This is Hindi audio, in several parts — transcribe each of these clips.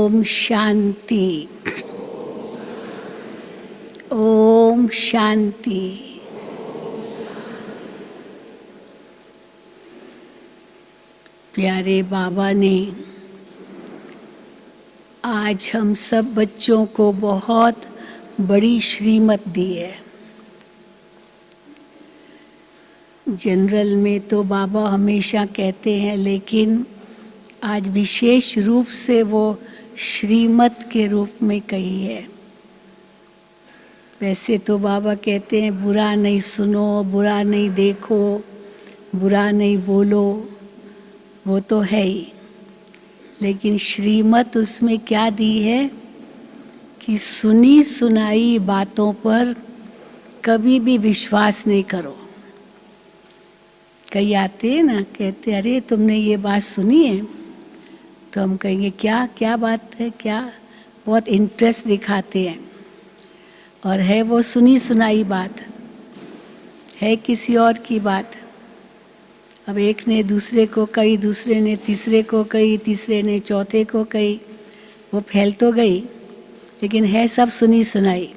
ओम शांति। ओम शांति। प्यारे बाबा ने आज हम सब बच्चों को बहुत बड़ी श्रीमत दी है। जनरल में तो बाबा हमेशा कहते हैं, लेकिन आज विशेष रूप से वो श्रीमत के रूप में कही है। वैसे तो बाबा कहते हैं बुरा नहीं सुनो, बुरा नहीं देखो, बुरा नहीं बोलो, वो तो है ही, लेकिन श्रीमत उसमें क्या दी है कि सुनी सुनाई बातों पर कभी भी विश्वास नहीं करो। कई आते हैं ना, कहते अरे तुमने ये बात सुनी है, तो हम कहेंगे क्या क्या बात है, क्या, बहुत इंटरेस्ट दिखाते हैं। और है वो सुनी सुनाई बात, है किसी और की बात। अब एक ने दूसरे को कही, दूसरे ने तीसरे को कही, तीसरे ने चौथे को कही, वो फैल तो गई, लेकिन है सब सुनी सुनाई,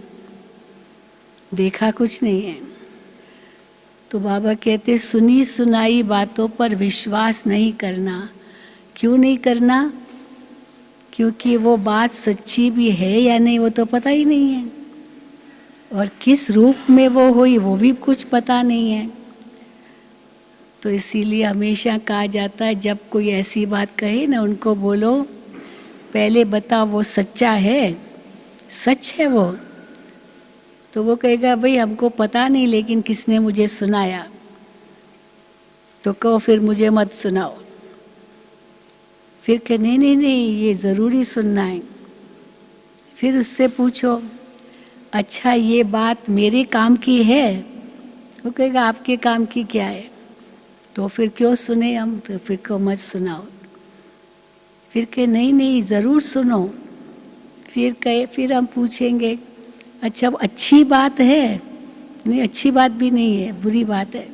देखा कुछ नहीं है। तो बाबा कहते सुनी सुनाई बातों पर विश्वास नहीं करना। क्यों नहीं करना? क्योंकि वो बात सच्ची भी है या नहीं वो तो पता ही नहीं है, और किस रूप में वो हुई वो भी कुछ पता नहीं है। तो इसीलिए हमेशा कहा जाता है जब कोई ऐसी बात कहे ना, उनको बोलो पहले बताओ वो सच्चा है, सच है वो? तो वो कहेगा भाई हमको पता नहीं, लेकिन किसने मुझे सुनाया। तो कहो फिर मुझे मत सुनाओ। फिर कहे नहीं नहीं नहीं ये ज़रूरी सुनना है। फिर उससे पूछो अच्छा ये बात मेरे काम की है? वो कहेगा आपके काम की क्या है? तो फिर क्यों सुने हम? तो फिर को मत सुनाओ। फिर कहे नहीं नहीं ज़रूर सुनो। फिर हम पूछेंगे अच्छा अच्छी बात है? नहीं अच्छी बात भी नहीं है, बुरी बात है।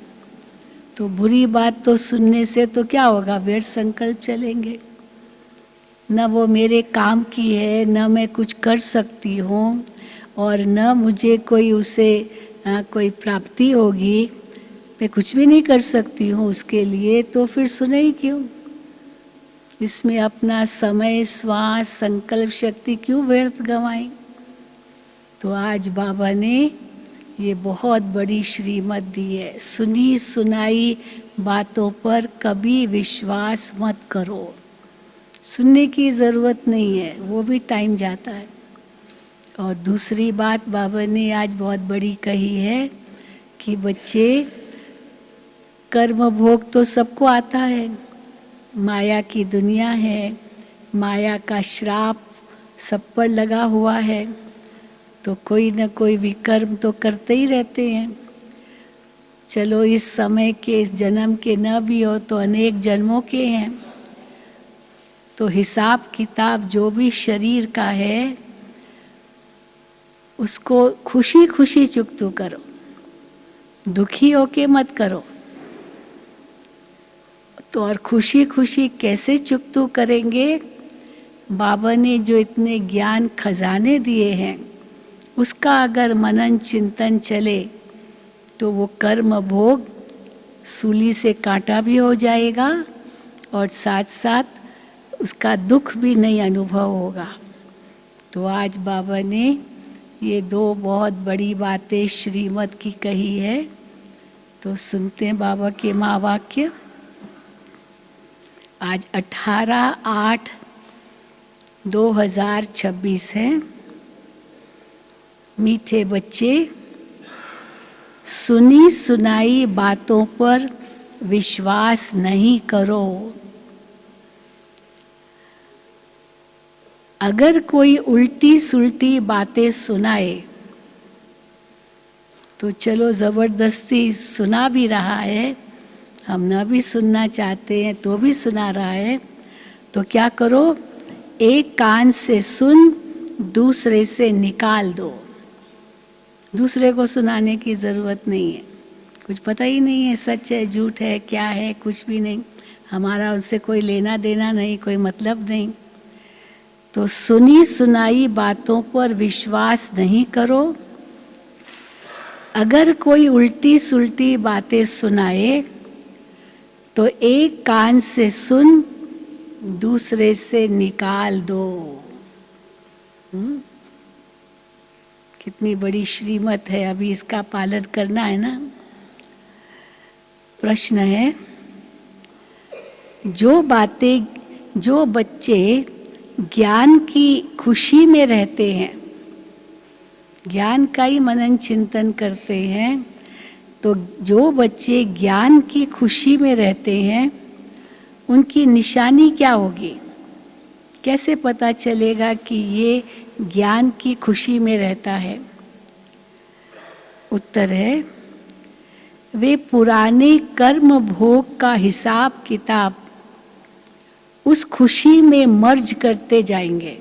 तो बुरी बात तो सुनने से तो क्या होगा, व्यर्थ संकल्प चलेंगे। न वो मेरे काम की है, न मैं कुछ कर सकती हूँ, और न मुझे कोई उसे कोई प्राप्ति होगी, मैं कुछ भी नहीं कर सकती हूँ उसके लिए, तो फिर सुने ही क्यों? इसमें अपना समय, श्वास, संकल्प शक्ति क्यों व्यर्थ गंवाएं? तो आज बाबा ने ये बहुत बड़ी श्रीमत दी है, सुनी सुनाई बातों पर कभी विश्वास मत करो। सुनने की ज़रूरत नहीं है, वो भी टाइम जाता है। और दूसरी बात बाबा ने आज बहुत बड़ी कही है कि बच्चे कर्म भोग तो सबको आता है, माया की दुनिया है, माया का श्राप सब पर लगा हुआ है, तो कोई न कोई विकर्म तो करते ही रहते हैं। चलो इस समय के, इस जन्म के न भी हो तो अनेक जन्मों के हैं। तो हिसाब किताब जो भी शरीर का है उसको खुशी खुशी चुकतू करो, दुखी होके मत करो। तो और खुशी खुशी कैसे चुकतू करेंगे? बाबा ने जो इतने ज्ञान खजाने दिए हैं उसका अगर मनन चिंतन चले तो वो कर्म भोग सूली से काटा भी हो जाएगा, और साथ साथ उसका दुख भी नहीं अनुभव होगा। तो आज बाबा ने ये दो बहुत बड़ी बातें श्रीमत की कही है। तो सुनते हैं बाबा के महावाक्य। आज 18/8/2026 है। मीठे बच्चे, सुनी सुनाई बातों पर विश्वास नहीं करो। अगर कोई उल्टी सुल्टी बातें सुनाए तो चलो ज़बरदस्ती सुना भी रहा है, हम न भी सुनना चाहते हैं तो भी सुना रहा है, तो क्या करो, एक कान से सुन दूसरे से निकाल दो। दूसरे को सुनाने की ज़रूरत नहीं है, कुछ पता ही नहीं है सच है झूठ है क्या है, कुछ भी नहीं, हमारा उससे कोई लेना देना नहीं, कोई मतलब नहीं। तो सुनी सुनाई बातों पर विश्वास नहीं करो। अगर कोई उल्टी सुल्टी बातें सुनाए तो एक कान से सुन, दूसरे से निकाल दो। कितनी बड़ी श्रीमत है, अभी इसका पालन करना है ना। प्रश्न है, जो बच्चे ज्ञान की खुशी में रहते हैं, ज्ञान का ही मनन चिंतन करते हैं, तो जो बच्चे ज्ञान की खुशी में रहते हैं उनकी निशानी क्या होगी? कैसे पता चलेगा कि ये ज्ञान की खुशी में रहता है? उत्तर है, वे पुराने कर्म भोग का हिसाब किताब उस खुशी में मर्ज करते जाएंगे।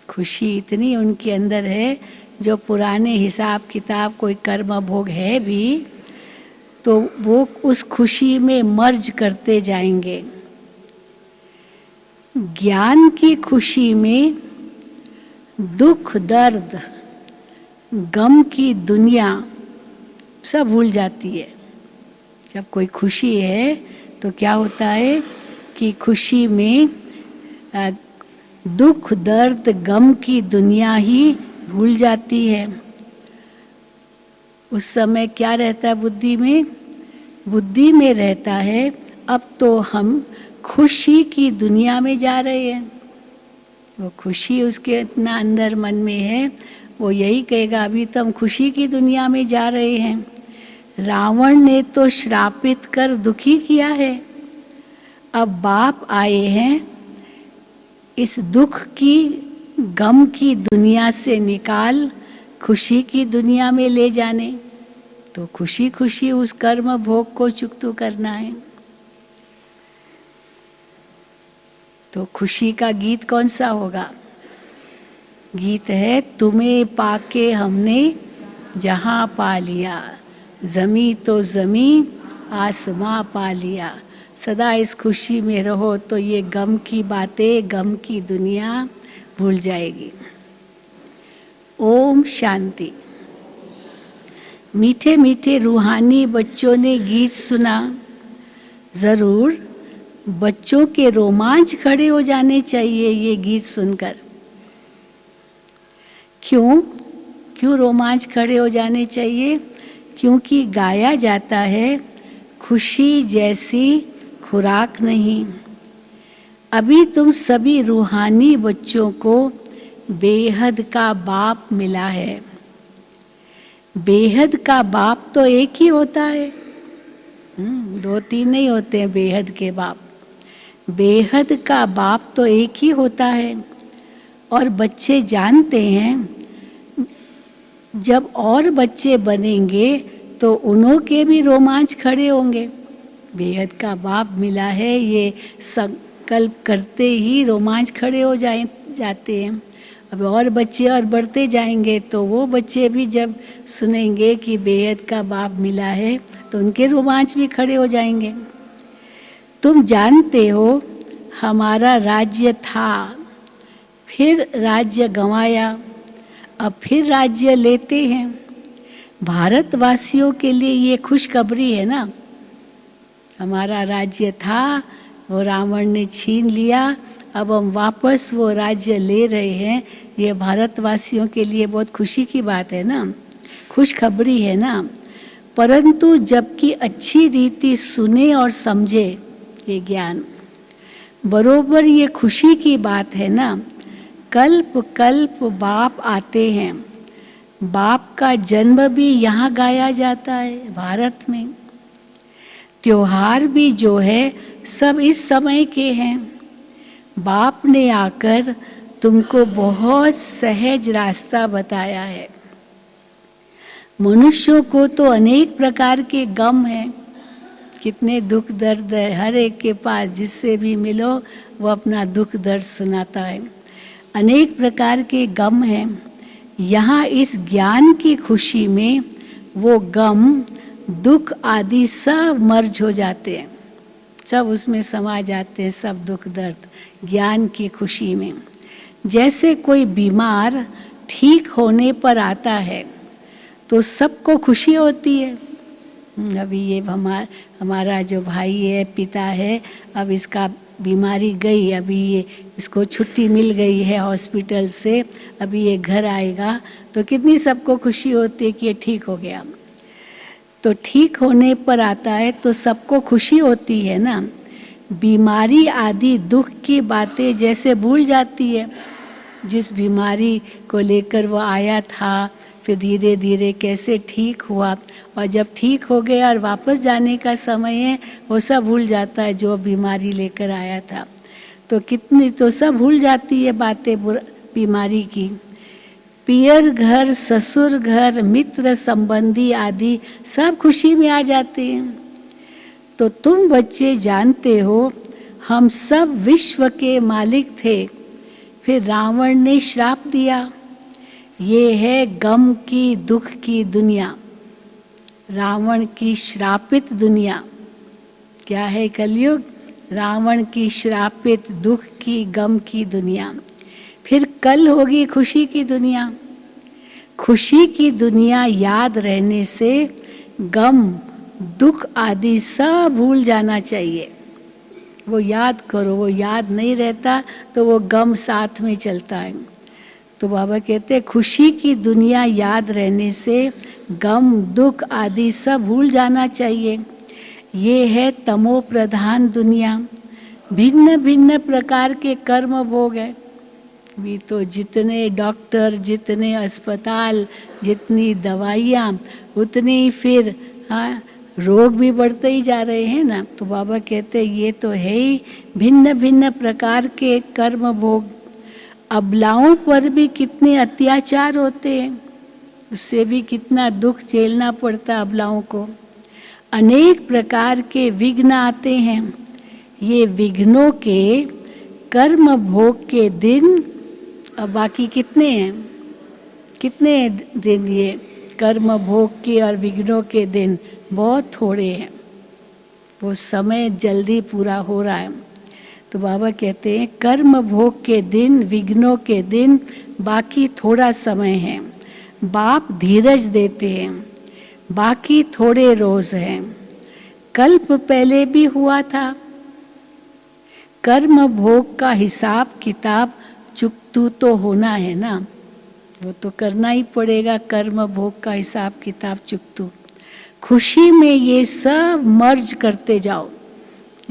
खुशी इतनी उनके अंदर है, जो पुराने हिसाब किताब कोई कर्म भोग है भी तो वो उस खुशी में मर्ज करते जाएंगे। ज्ञान की खुशी में दुख दर्द गम की दुनिया सब भूल जाती है। जब कोई खुशी है तो क्या होता है कि खुशी में दुख दर्द गम की दुनिया ही भूल जाती है। उस समय क्या रहता है बुद्धि में? बुद्धि में रहता है अब तो हम खुशी की दुनिया में जा रहे हैं। वो खुशी उसके इतना अंदर मन में है, वो यही कहेगा अभी तो हम खुशी की दुनिया में जा रहे हैं। रावण ने तो श्रापित कर दुखी किया है, अब बाप आए हैं इस दुख की गम की दुनिया से निकाल खुशी की दुनिया में ले जाने। तो खुशी खुशी उस कर्म भोग को चुकतू करना है। तो खुशी का गीत कौन सा होगा? गीत है, तुम्हें पाके हमने जहां पा लिया, जमी तो जमी आसमां पा लिया। सदा इस खुशी में रहो तो ये गम की बातें, गम की दुनिया भूल जाएगी। ओम शांति। मीठे मीठे रूहानी बच्चों ने गीत सुना। ज़रूर बच्चों के रोमांच खड़े हो जाने चाहिए ये गीत सुनकर। क्यों रोमांच खड़े हो जाने चाहिए? क्योंकि गाया जाता है खुशी जैसी खुराक नहीं। अभी तुम सभी रूहानी बच्चों को बेहद का बाप मिला है। बेहद का बाप तो एक ही होता है, दो तीन नहीं होते हैं बेहद के बाप। बेहद का बाप तो एक ही होता है। और बच्चे जानते हैं जब और बच्चे बनेंगे तो उन्हों के भी रोमांच खड़े होंगे। बेहद का बाप मिला है ये संकल्प करते ही रोमांच खड़े हो जाते हैं। अब और बच्चे और बढ़ते जाएंगे तो वो बच्चे भी जब सुनेंगे कि बेहद का बाप मिला है तो उनके रोमांच भी खड़े हो जाएंगे। तुम जानते हो हमारा राज्य था, फिर राज्य गंवाया, अब फिर राज्य लेते हैं। भारतवासियों के लिए ये खुशखबरी है ना। हमारा राज्य था, वो रावण ने छीन लिया, अब हम वापस वो राज्य ले रहे हैं। ये भारतवासियों के लिए बहुत खुशी की बात है ना, खुशखबरी है ना। परंतु जबकि अच्छी रीति सुने और समझे ये ज्ञान, बरोबर ये खुशी की बात है ना। कल्प कल्प बाप आते हैं, बाप का जन्म भी यहाँ गाया जाता है भारत में। त्योहार भी जो है सब इस समय के हैं। बाप ने आकर तुमको बहुत सहज रास्ता बताया है। मनुष्यों को तो अनेक प्रकार के गम हैं, कितने दुख दर्द है हर एक के पास। जिससे भी मिलो वो अपना दुख दर्द सुनाता है। अनेक प्रकार के गम हैं। यहाँ इस ज्ञान की खुशी में वो गम दुख आदि सब मर्ज हो जाते हैं, सब उसमें समा जाते हैं, सब दुख दर्द ज्ञान की खुशी में। जैसे कोई बीमार ठीक होने पर आता है तो सबको खुशी होती है। अभी ये हमारा जो भाई है, पिता है, अब इसका बीमारी गई, अभी ये इसको छुट्टी मिल गई है हॉस्पिटल से, अभी ये घर आएगा तो कितनी सबको खुशी होती है कि ये ठीक हो गया। तो ठीक होने पर आता है तो सबको खुशी होती है ना। बीमारी आदि दुख की बातें जैसे भूल जाती है। जिस बीमारी को लेकर वो आया था, फिर धीरे धीरे कैसे ठीक हुआ, और जब ठीक हो गया और वापस जाने का समय है, वो सब भूल जाता है जो बीमारी लेकर आया था। तो कितनी तो सब भूल जाती है बातें बीमारी की। पियर घर, ससुर घर, मित्र संबंधी आदि सब खुशी में आ जाते हैं। तो तुम बच्चे जानते हो हम सब विश्व के मालिक थे, फिर रावण ने श्राप दिया। ये है गम की, दुख की दुनिया, रावण की श्रापित दुनिया। क्या है कलयुग? रावण की श्रापित दुख की, गम की दुनिया। फिर कल होगी खुशी की दुनिया। खुशी की दुनिया याद रहने से गम, दुख आदि सब भूल जाना चाहिए। वो याद करो, वो याद नहीं रहता तो वो गम साथ में चलता है। तो बाबा कहते हैं खुशी की दुनिया याद रहने से गम, दुख आदि सब भूल जाना चाहिए। ये है तमो प्रधान दुनिया। भिन्न भिन्न प्रकार के कर्म भोग है। भी तो जितने डॉक्टर, जितने अस्पताल, जितनी दवाइयाँ, उतनी फिर रोग भी बढ़ते ही जा रहे हैं ना। तो बाबा कहते हैं ये तो है ही भिन्न भिन्न प्रकार के कर्म भोग। अबलाओं पर भी कितने अत्याचार होते हैं, उससे भी कितना दुख झेलना पड़ता अबलाओं को। अनेक प्रकार के विघ्न आते हैं। ये विघ्नों के कर्म भोग के दिन, अब बाकी कितने हैं, कितने दिन ये कर्म भोग के और विघ्नों के दिन? बहुत थोड़े हैं, वो समय जल्दी पूरा हो रहा है। तो बाबा कहते हैं कर्म भोग के दिन, विघ्नों के दिन बाकी थोड़ा समय है। बाप धीरज देते हैं, बाकी थोड़े रोज हैं। कल्प पहले भी हुआ था। कर्म भोग का हिसाब किताब चुकतू तो होना है ना, वो तो करना ही पड़ेगा। कर्म भोग का हिसाब किताब चुकतू। खुशी में ये सब मर्ज करते जाओ।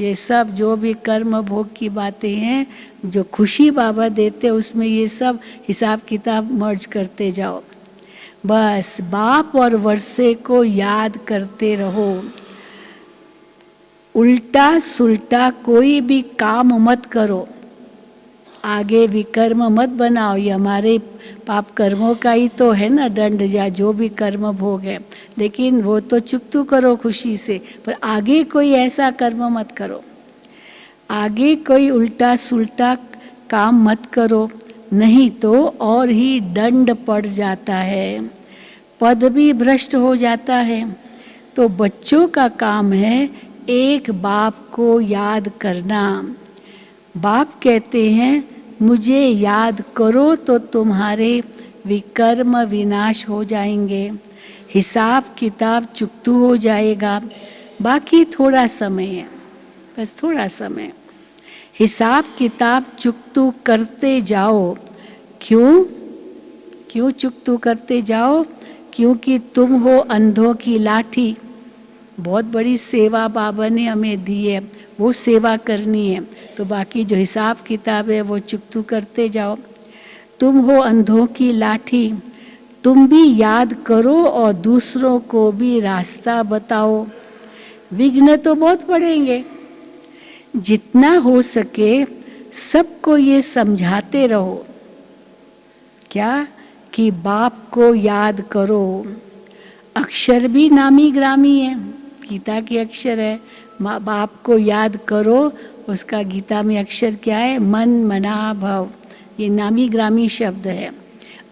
ये सब जो भी कर्म भोग की बातें हैं, जो खुशी बाबा देते उसमें ये सब हिसाब किताब मर्ज करते जाओ। बस बाप और वर्षे को याद करते रहो। उल्टा सुल्टा कोई भी काम मत करो, आगे विकर्म मत बनाओ। ये हमारे पाप कर्मों का ही तो है ना दंड, या जो भी कर्म भोग है, लेकिन वो तो चुकतू करो खुशी से, पर आगे कोई ऐसा कर्म मत करो, आगे कोई उल्टा सुल्टा काम मत करो, नहीं तो और ही दंड पड़ जाता है, पद भी भ्रष्ट हो जाता है। तो बच्चों का काम है एक बाप को याद करना। बाप कहते हैं मुझे याद करो तो तुम्हारे विकर्म विनाश हो जाएंगे, हिसाब किताब चुकतू हो जाएगा। बाकी थोड़ा समय है, बस थोड़ा समय। हिसाब किताब चुकतू करते जाओ। क्यों चुकतू करते जाओ? क्योंकि तुम हो अंधों की लाठी। बहुत बड़ी सेवा बाबा ने हमें दी है, वो सेवा करनी है। तो बाकी जो हिसाब किताब है वो चुकतू करते जाओ। तुम हो अंधों की लाठी, तुम भी याद करो और दूसरों को भी रास्ता बताओ। विघ्न तो बहुत पड़ेंगे, जितना हो सके सबको ये समझाते रहो। क्या? कि बाप को याद करो। अक्षर भी नामी ग्रामी है, गीता के अक्षर है। बाप को याद करो, उसका गीता में अक्षर क्या है? मन मना भव। ये नामी ग्रामी शब्द है।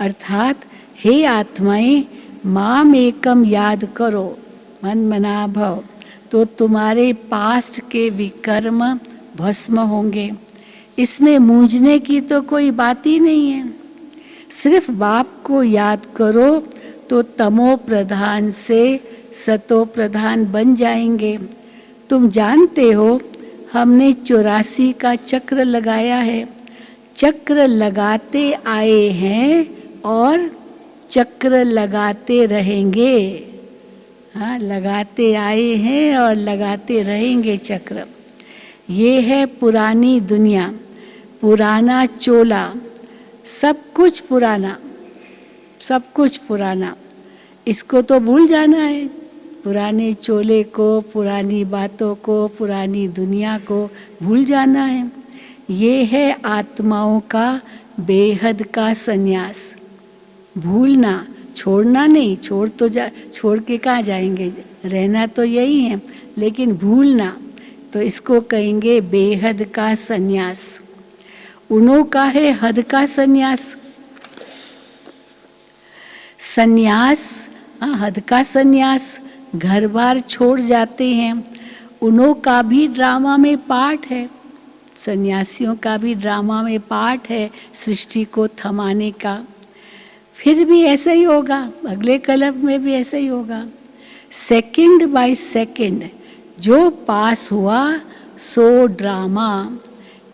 अर्थात हे आत्माएं, माम एकम याद करो, मन मना भव, तो तुम्हारे पास्ट के विकर्म भस्म होंगे। इसमें मूंझने की तो कोई बात ही नहीं है। सिर्फ बाप को याद करो तो तमो प्रधान से सतो प्रधान बन जाएंगे। तुम जानते हो हमने 84 का चक्र लगाया है। चक्र लगाते आए हैं और चक्र लगाते रहेंगे। हाँ, लगाते आए हैं और लगाते रहेंगे चक्र। ये है पुरानी दुनिया, पुराना चोला, सब कुछ पुराना, सब कुछ पुराना। इसको तो भूल जाना है, पुराने चोले को, पुरानी बातों को, पुरानी दुनिया को भूल जाना है। ये है आत्माओं का बेहद का संन्यास। भूलना, छोड़ना नहीं, छोड़ के कहाँ जाएंगे, रहना तो यही है, लेकिन भूलना तो इसको कहेंगे बेहद का संन्यास। उन्हों का है हद का संन्यास। संन्यास, हद का संन्यास, घर बार छोड़ जाते हैं। उन्हों का भी ड्रामा में पार्ट है, सन्यासियों का भी ड्रामा में पार्ट है सृष्टि को थमाने का। फिर भी ऐसा ही होगा, अगले कल्प में भी ऐसा ही होगा। सेकंड बाय सेकंड जो पास हुआ सो ड्रामा,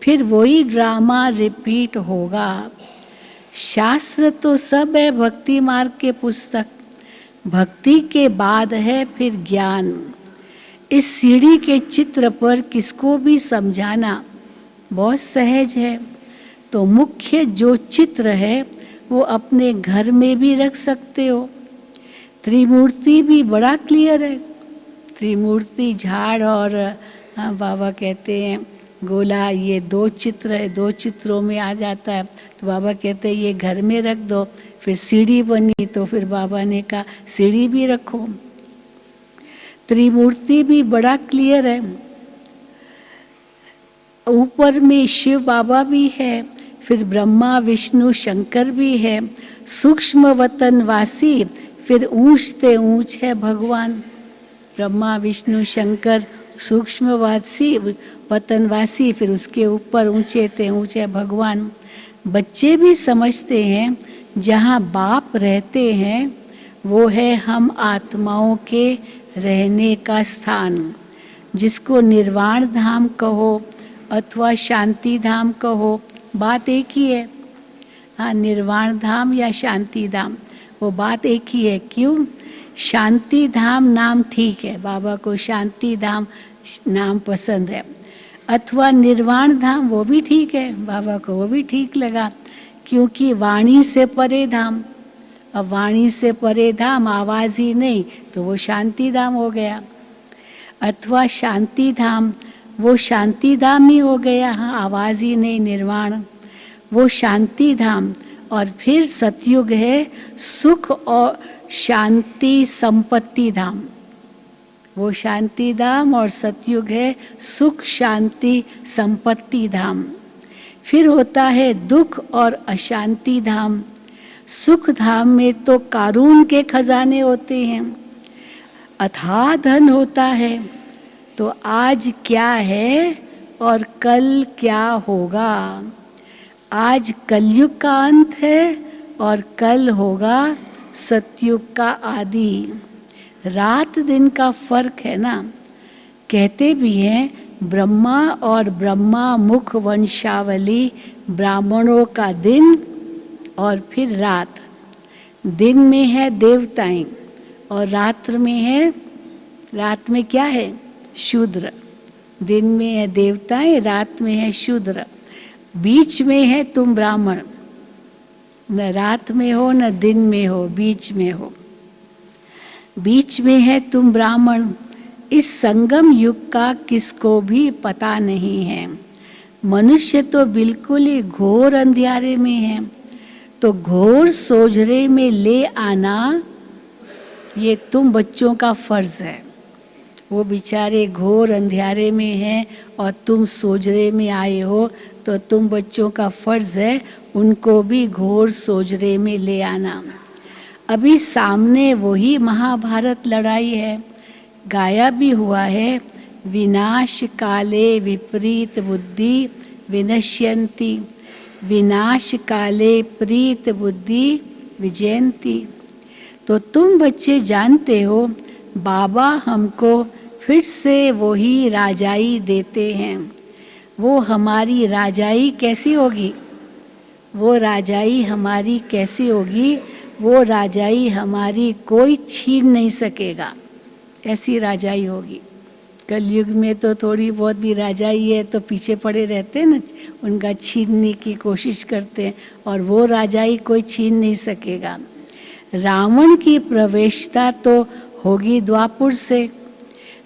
फिर वही ड्रामा रिपीट होगा। शास्त्र तो सब है भक्ति मार्ग के पुस्तक, भक्ति के बाद है फिर ज्ञान। इस सीढ़ी के चित्र पर किसको भी समझाना बहुत सहज है। तो मुख्य जो चित्र है वो अपने घर में भी रख सकते हो। त्रिमूर्ति भी बड़ा क्लियर है। त्रिमूर्ति झाड़ और बाबा कहते हैं गोला, ये 2 चित्र है, 2 चित्रों में आ जाता है। तो बाबा कहते हैं ये घर में रख दो। फिर सीढ़ी बनी तो फिर बाबा ने कहा सीढ़ी भी रखो। त्रिमूर्ति भी बड़ा क्लियर है। ऊपर में शिव बाबा भी है, फिर ब्रह्मा विष्णु शंकर भी है। सूक्ष्म वतनवासी, फिर ऊंच से ऊंच है भगवान। ब्रह्मा विष्णु शंकर सूक्ष्मवासी वतनवासी, फिर उसके ऊपर ऊंचे ते ऊंचे भगवान। बच्चे भी समझते हैं जहाँ बाप रहते हैं वो है हम आत्माओं के रहने का स्थान, जिसको निर्वाण धाम कहो अथवा शांति धाम कहो, बात एक ही है। हाँ, निर्वाण धाम या शांति धाम, वो बात एक ही है। क्यों? शांति धाम नाम ठीक है, बाबा को शांति धाम नाम पसंद है, अथवा निर्वाण धाम वो भी ठीक है, बाबा को वो भी ठीक लगा, क्योंकि वाणी से परे धाम। अब वाणी से परे धाम आवाज ही नहीं तो वो शांति धाम हो गया। अथवा शांति धाम, वो शांति धाम ही हो गया। हाँ, आवाज ही नहीं, निर्वाण, वो शांति धाम। और फिर सतयुग है सुख और शांति संपत्ति धाम, वो शांति धाम। और सतयुग है सुख शांति संपत्ति धाम। फिर होता है दुख और अशांति धाम। सुख धाम में तो कारून के खजाने होते हैं, अथाह धन होता है। तो आज क्या है और कल क्या होगा। आज कलयुग का अंत है और कल होगा सतयुग का आदि। रात दिन का फर्क है ना। कहते भी हैं ब्रह्मा और ब्रह्मा मुख वंशावली, ब्राह्मणों का दिन और फिर रात। दिन में है देवताएं और रात्र में है, रात में क्या है? शूद्र। दिन में है देवताएं, रात में है शूद्र। बीच में है तुम ब्राह्मण, न रात में हो न दिन में हो, बीच में हो। बीच में है तुम ब्राह्मण। इस संगम युग का किसको भी पता नहीं है। मनुष्य तो बिल्कुल ही घोर अंधियारे में है। तो घोर सोझरे में ले आना ये तुम बच्चों का फर्ज है। वो बेचारे घोर अंधियारे में हैं और तुम सोझरे में आए हो, तो तुम बच्चों का फर्ज है उनको भी घोर सोझरे में ले आना। अभी सामने वही महाभारत लड़ाई है, गाया भी हुआ है। विनाश काले विपरीत बुद्धि विनश्यन्ति विनाश काले प्रीत बुद्धि विजयंती। तो तुम बच्चे जानते हो बाबा हमको फिर से वही राजाई देते हैं। वो हमारी राजाई कैसी होगी? वो राजाई हमारी कैसी होगी? वो राजाई हमारी कोई छीन नहीं सकेगा, ऐसी राजाई होगी। कलयुग में तो थोड़ी बहुत भी राजाई है तो पीछे पड़े रहते हैं ना, उनका छीनने की कोशिश करते हैं, और वो राजाई कोई छीन नहीं सकेगा। रावण की प्रवेशता तो होगी द्वापुर से।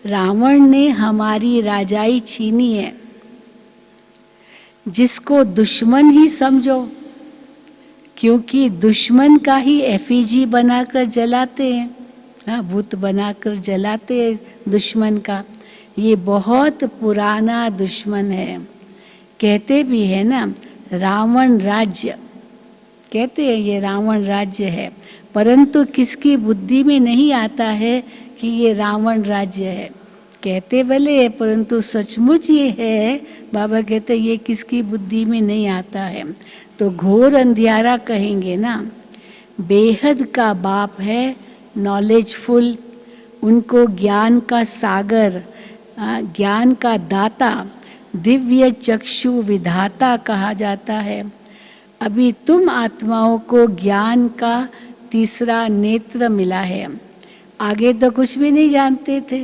रावण ने हमारी राजाई छीनी है। जिसको दुश्मन ही समझो, क्योंकि दुश्मन का ही एफिजी बनाकर जलाते हैं, हाँ, भूत बनाकर जलाते हैं दुश्मन का। ये बहुत पुराना दुश्मन है। कहते भी है ना, रावण राज्य, कहते हैं ये रावण राज्य है, परंतु किसकी बुद्धि में नहीं आता है कि ये रावण राज्य है। कहते भले है परंतु सचमुच ये है। बाबा कहते ये किसकी बुद्धि में नहीं आता है। तो घोर अंधियारा कहेंगे ना। बेहद का बाप है नॉलेजफुल, उनको ज्ञान का सागर, ज्ञान का दाता, दिव्य चक्षु विधाता कहा जाता है। अभी तुम आत्माओं को ज्ञान का तीसरा नेत्र मिला है। आगे तो कुछ भी नहीं जानते थे।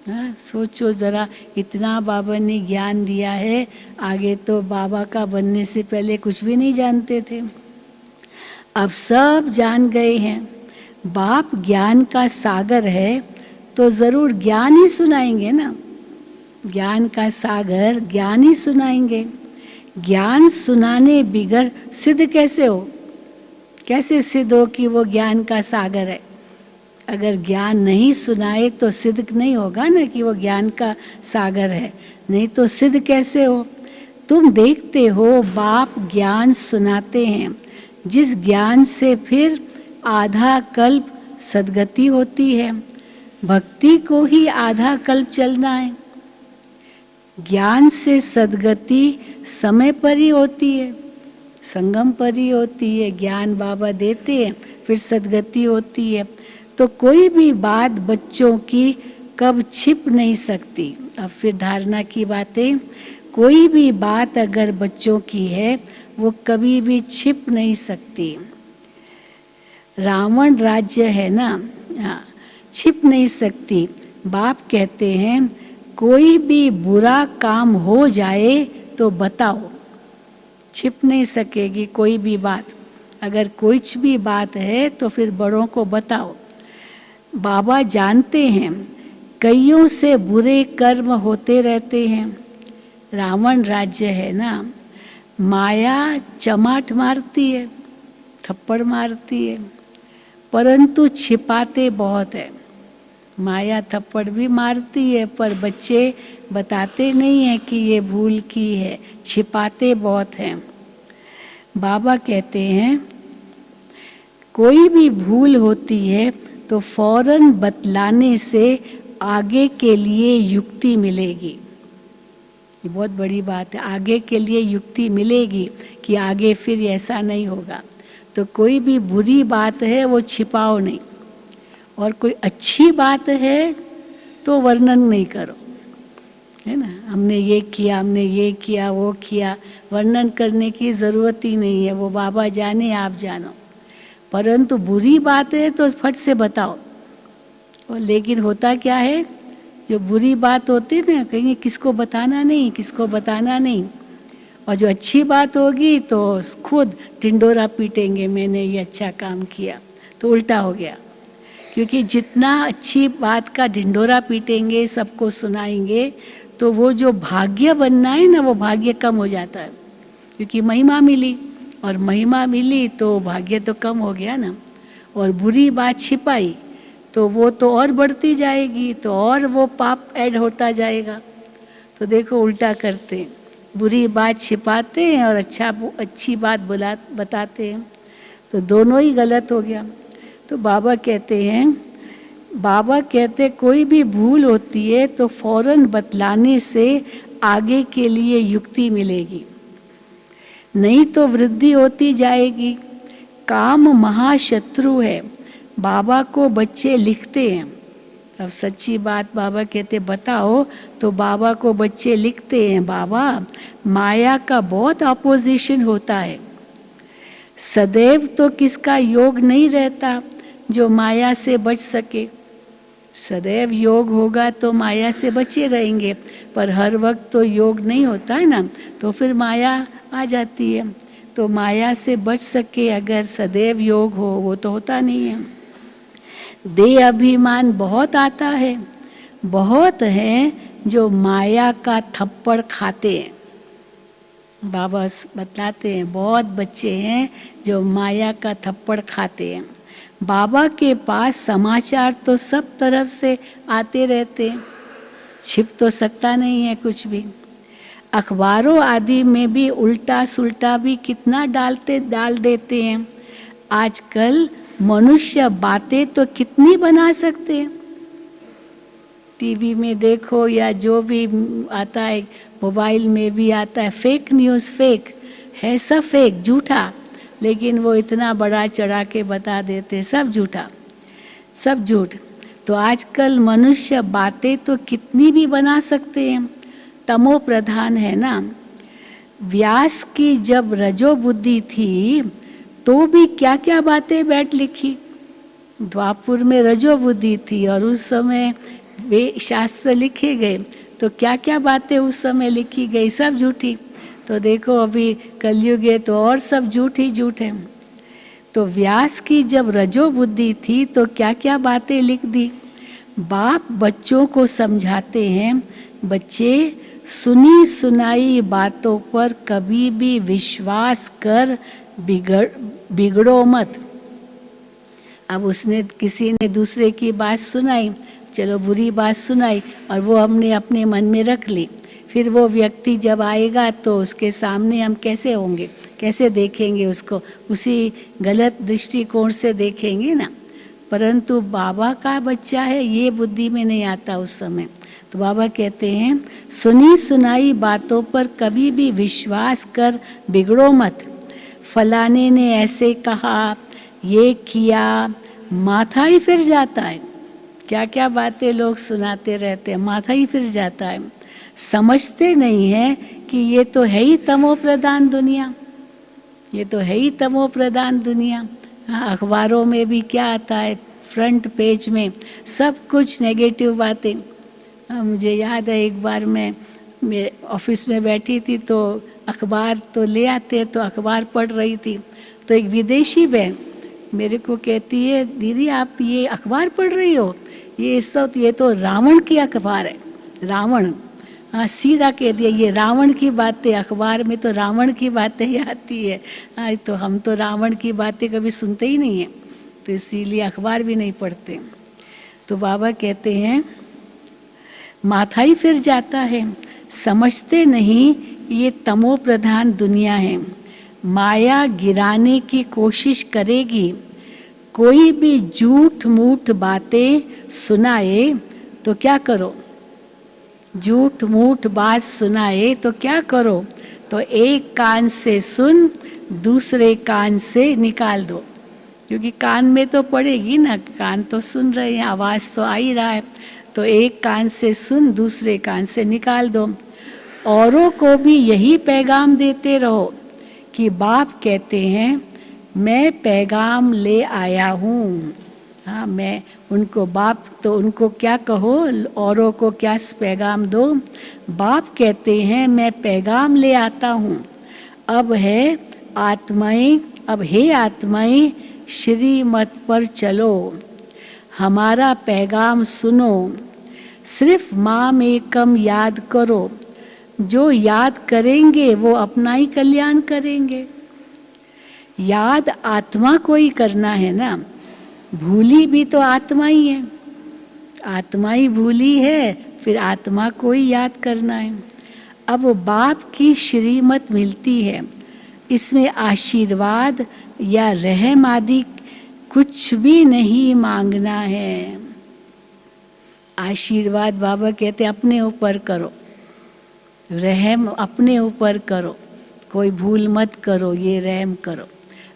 हाँ, सोचो ज़रा, इतना बाबा ने ज्ञान दिया है, आगे तो बाबा का बनने से पहले कुछ भी नहीं जानते थे। अब सब जान गए हैं। बाप ज्ञान का सागर है तो ज़रूर ज्ञान ही सुनाएंगे ना। ज्ञान का सागर ज्ञान ही सुनाएंगे। ज्ञान सुनाने बिगर सिद्ध कैसे हो? कैसे सिद्ध हो कि वो ज्ञान का सागर है? अगर ज्ञान नहीं सुनाए तो सिद्ध नहीं होगा ना कि वो ज्ञान का सागर है। नहीं तो सिद्ध कैसे हो? तुम देखते हो बाप ज्ञान सुनाते हैं, जिस ज्ञान से फिर आधा कल्प सद्गति होती है। भक्ति को ही आधा कल्प चलना है। ज्ञान से सद्गति समय पर ही होती है, संगम पर ही होती है। ज्ञान बाबा देते हैं, फिर सद्गति होती है। तो कोई भी बात बच्चों की कब छिप नहीं सकती। अब फिर धारणा की बातें, कोई भी बात अगर बच्चों की है वो कभी भी छिप नहीं सकती। रावण राज्य है ना, हाँ, छिप नहीं सकती। बाप कहते हैं कोई भी बुरा काम हो जाए तो बताओ, छिप नहीं सकेगी कोई भी बात। अगर कुछ भी बात है तो फिर बड़ों को बताओ। बाबा जानते हैं कईयों से बुरे कर्म होते रहते हैं। रावण राज्य है ना, माया चमाट मारती है, थप्पड़ मारती है, परंतु छिपाते बहुत है। माया थप्पड़ भी मारती है पर बच्चे बताते नहीं हैं कि ये भूल की है, छिपाते बहुत हैं। बाबा कहते हैं कोई भी भूल होती है तो फौरन बतलाने से आगे के लिए युक्ति मिलेगी। ये बहुत बड़ी बात है, आगे के लिए युक्ति मिलेगी कि आगे फिर ऐसा नहीं होगा। तो कोई भी बुरी बात है वो छिपाओ नहीं, और कोई अच्छी बात है तो वर्णन नहीं करो, है ना। हमने ये किया, हमने ये किया, वो किया, वर्णन करने की ज़रूरत ही नहीं है। वो बाबा जाने, आप जानो। परंतु बुरी बात है तो फट से बताओ। और लेकिन होता क्या है, जो बुरी बात होती है ना, कहेंगे किसको बताना नहीं, किसको बताना नहीं। और जो अच्छी बात होगी तो खुद टिंडोरा पीटेंगे, मैंने ये अच्छा काम किया। तो उल्टा हो गया, क्योंकि जितना अच्छी बात का ढिंडोरा पीटेंगे, सबको सुनाएंगे, तो वो जो भाग्य बनना है ना, वो भाग्य कम हो जाता है। क्योंकि महिमा मिली, और महिमा मिली तो भाग्य तो कम हो गया ना। और बुरी बात छिपाई तो वो तो और बढ़ती जाएगी, तो और वो पाप ऐड होता जाएगा। तो देखो उल्टा करते हैं, बुरी बात छिपाते हैं और अच्छी बात बताते हैं, तो दोनों ही गलत हो गया। तो बाबा कहते कोई भी भूल होती है तो फौरन बतलाने से आगे के लिए युक्ति मिलेगी, नहीं तो वृद्धि होती जाएगी। काम महाशत्रु है। बाबा को बच्चे लिखते हैं। अब सच्ची बात बाबा कहते बताओ, तो बाबा को बच्चे लिखते हैं, बाबा माया का बहुत अपोजिशन होता है। सदैव तो किसका योग नहीं रहता जो माया से बच सके। सदैव योग होगा तो माया से बचे रहेंगे, पर हर वक्त तो योग नहीं होता है ना, तो फिर माया आ जाती है। तो माया से बच सके अगर सदैव योग हो, वो तो होता नहीं है। देह अभिमान बहुत आता है, बहुत है जो माया का थप्पड़ खाते हैं। बाबा बतलाते हैं बहुत बच्चे हैं जो माया का थप्पड़ खाते हैं। बाबा के पास समाचार तो सब तरफ से आते रहते हैं, छिप तो सकता नहीं है कुछ भी। अखबारों आदि में भी उल्टा सुल्टा भी कितना डाल देते हैं। आजकल मनुष्य बातें तो कितनी बना सकते हैं। टीवी में देखो या जो भी आता है, मोबाइल में भी आता है, फेक न्यूज़, फेक है, सब फेक, झूठा, लेकिन वो इतना बड़ा चढ़ा के बता देते, सब झूठा, सब झूठ। तो आजकल मनुष्य बातें तो कितनी भी बना सकते हैं, तमो प्रधान है ना। व्यास की जब रजो बुद्धि थी तो भी क्या क्या बातें बैठ लिखी। द्वापुर में रजो बुद्धि थी और उस समय वे शास्त्र लिखे गए, तो क्या क्या बातें उस समय लिखी गई, सब झूठी। तो देखो अभी कलयुग है तो और सब झूठ ही झूठ है। तो व्यास की जब रजो बुद्धि थी तो क्या क्या बातें लिख दी। बाप बच्चों को समझाते हैं, बच्चे सुनी सुनाई बातों पर कभी भी विश्वास कर बिगड़ो मत। अब उसने किसी ने दूसरे की बात सुनाई, चलो बुरी बात सुनाई और वो हमने अपने मन में रख ली, फिर वो व्यक्ति जब आएगा तो उसके सामने हम कैसे होंगे, कैसे देखेंगे उसको, उसी गलत दृष्टिकोण से देखेंगे ना। परंतु बाबा का बच्चा है ये बुद्धि में नहीं आता उस समय। तो बाबा कहते हैं सुनी सुनाई बातों पर कभी भी विश्वास कर बिगड़ो मत। फलाने ने ऐसे कहा, ये किया, माथा ही फिर जाता है। क्या क्या बातें लोग सुनाते रहते हैं, माथा ही फिर जाता है। समझते नहीं है कि ये तो है ही तमो प्रधान दुनिया, ये तो है ही तमो प्रधान दुनिया। हाँ, अखबारों में भी क्या आता है, फ्रंट पेज में सब कुछ नेगेटिव बातें। मुझे याद है एक बार मैं मेरे ऑफिस में बैठी थी तो अखबार तो ले आते, तो अखबार पढ़ रही थी, तो एक विदेशी बहन मेरे को कहती है, दीदी आप ये अखबार पढ़ रही हो, ये तो रावण की अखबार है, रावण। हाँ, सीधा कह दिया, ये रावण की बातें, अखबार में तो रावण की बातें ही आती है। हाँ, तो हम तो रावण की बातें कभी सुनते ही नहीं हैं, तो इसीलिए अखबार भी नहीं पढ़ते। तो बाबा कहते हैं माथा ही फिर जाता है, समझते नहीं ये तमो प्रधान दुनिया है। माया गिराने की कोशिश करेगी, कोई भी झूठ मूठ बातें सुनाए तो क्या करो, झूठ मूठ बात सुनाए तो क्या करो, तो एक कान से सुन दूसरे कान से निकाल दो, क्योंकि कान में तो पड़ेगी ना, कान तो सुन रहे हैं, आवाज़ तो आ ही रहा है, तो एक कान से सुन दूसरे कान से निकाल दो। औरों को भी यही पैगाम देते रहो कि बाप कहते हैं मैं पैगाम ले आया हूँ। हाँ, मैं उनको बाप, तो उनको क्या कहो, औरों को क्या पैगाम दो। बाप कहते हैं मैं पैगाम ले आता हूँ। अब है आत्माएं, अब हे आत्माएं श्रीमत पर चलो, हमारा पैगाम सुनो, सिर्फ माम एकम याद करो, जो याद करेंगे वो अपना ही कल्याण करेंगे। याद आत्मा को ही करना है ना, भूली भी तो आत्मा ही है, आत्मा ही भूली है, फिर आत्मा को ही याद करना है। अब बाप की श्रीमत मिलती है, इसमें आशीर्वाद या रहम आदि कुछ भी नहीं मांगना है। आशीर्वाद बाबा कहते अपने ऊपर करो, रहम अपने ऊपर करो, कोई भूल मत करो, ये रहम करो।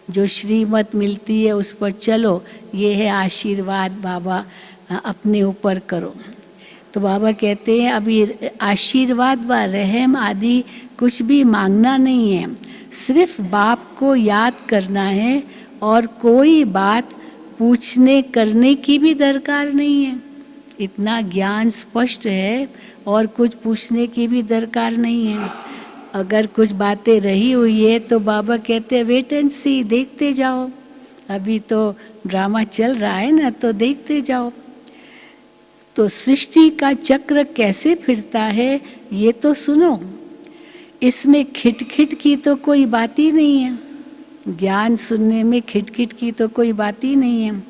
जो श्रीमत मिलती है उस पर चलो, ये है आशीर्वाद बाबा, अपने ऊपर करो। तो बाबा कहते हैं अभी आशीर्वाद व रहम आदि कुछ भी मांगना नहीं है, सिर्फ बाप को याद करना है और कोई बात पूछने करने की भी दरकार नहीं है। इतना ज्ञान स्पष्ट है और कुछ पूछने की भी दरकार नहीं है। अगर कुछ बातें रही हुई है तो बाबा कहते हैं वेट एंड सी, देखते जाओ, अभी तो ड्रामा चल रहा है ना, तो देखते जाओ। तो सृष्टि का चक्र कैसे फिरता है ये तो सुनो, इसमें खिटखिट की तो कोई बात ही नहीं है। ज्ञान सुनने में खिटखिट की तो कोई बात ही नहीं है।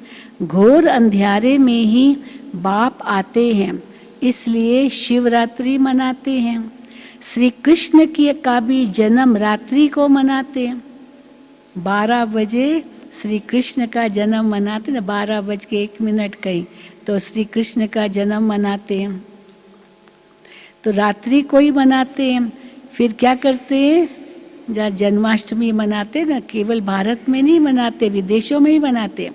घोर अंधियारे में ही बाप आते हैं, इसलिए शिवरात्रि मनाते हैं। श्री कृष्ण की का भी जन्म रात्रि को मनाते हैं। 12 बजे श्री कृष्ण का जन्म मनाते हैं, 12:01 कहीं, तो श्री कृष्ण का जन्म मनाते हैं, तो रात्रि को ही मनाते हैं। फिर क्या करते हैं, जहाँ जन्माष्टमी मनाते ना, केवल भारत में नहीं मनाते, विदेशों में ही मनाते हैं।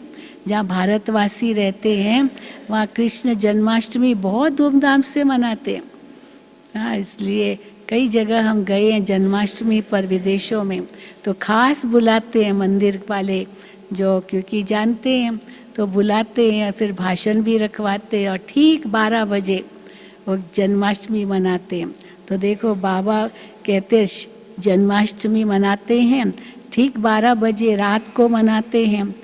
जहाँ भारतवासी रहते हैं वहाँ कृष्ण जन्माष्टमी बहुत धूमधाम से मनाते हैं। हाँ, इसलिए कई जगह हम गए हैं जन्माष्टमी पर विदेशों में, तो खास बुलाते हैं मंदिर वाले, जो क्योंकि जानते हैं तो बुलाते हैं, फिर भाषण भी रखवाते हैं और ठीक 12 बजे वो जन्माष्टमी मनाते हैं। तो देखो बाबा कहते जन्माष्टमी मनाते हैं, ठीक 12 बजे रात को मनाते हैं।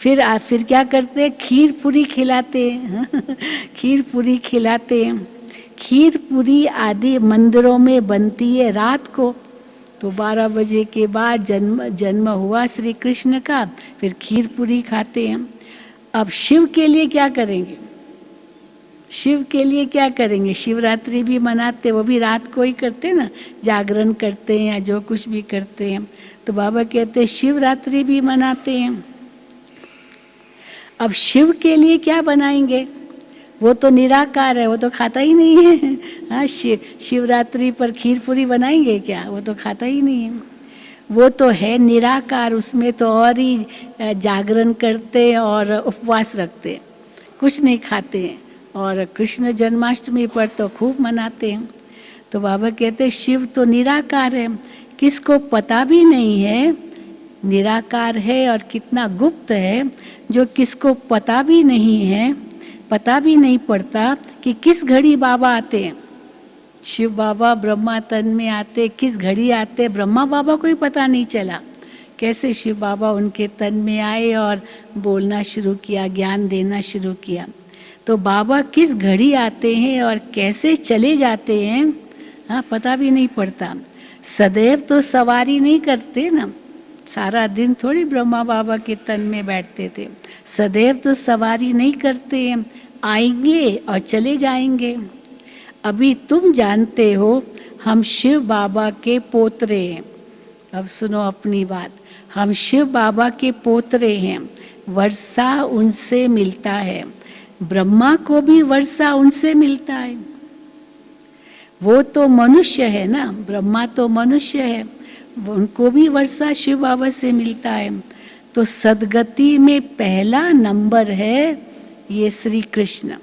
फिर क्या करते हैं, खीर पूरी खिलाते हैं खीर पूरी खिलाते हैं। खीर पूरी आदि मंदिरों में बनती है रात को, तो 12 बजे के बाद जन्म हुआ श्री कृष्ण का, फिर खीर पूरी खाते हैं। अब शिव के लिए क्या करेंगे, शिव के लिए क्या करेंगे, शिवरात्रि भी मनाते, वो भी रात को ही करते ना, जागरण करते हैं या जो कुछ भी करते हैं। तो बाबा कहते हैं शिवरात्रि भी मनाते हैं। अब शिव के लिए क्या बनाएंगे, वो तो निराकार है, वो तो खाता ही नहीं है। हाँ, शिवरात्रि पर खीर पूरी बनाएंगे क्या, वो तो खाता ही नहीं है। वो तो है निराकार, उसमें तो और ही जागरण करते और उपवास रखते, कुछ नहीं खाते हैं, और कृष्ण जन्माष्टमी पर तो खूब मनाते हैं। तो बाबा कहते हैं शिव तो निराकार है, किसको पता भी नहीं है निराकार है और कितना गुप्त है, जो किसको पता भी नहीं है, पता भी नहीं पड़ता कि किस घड़ी बाबा आते हैं। शिव बाबा ब्रह्मा तन में आते, किस घड़ी आते ब्रह्मा बाबा को ही पता नहीं चला, कैसे शिव बाबा उनके तन में आए और बोलना शुरू किया, ज्ञान देना शुरू किया। तो बाबा किस घड़ी आते हैं और कैसे चले जाते हैं, हाँ, पता भी नहीं पड़ता। सदैव तो सवारी नहीं करते ना, सारा दिन थोड़ी ब्रह्मा बाबा के तन में बैठते थे, सदैव तो सवारी नहीं करते हैं, आएंगे और चले जाएंगे। अभी तुम जानते हो हम शिव बाबा के पोतरे हैं। अब सुनो अपनी बात, हम शिव बाबा के पोतरे हैं, वर्षा उनसे मिलता है, ब्रह्मा को भी वर्षा उनसे मिलता है। वो तो मनुष्य है ना, ब्रह्मा तो मनुष्य है, उनको भी वर्षा शिव बाबा से मिलता है। तो सदगति में पहला नंबर है ये श्री कृष्ण,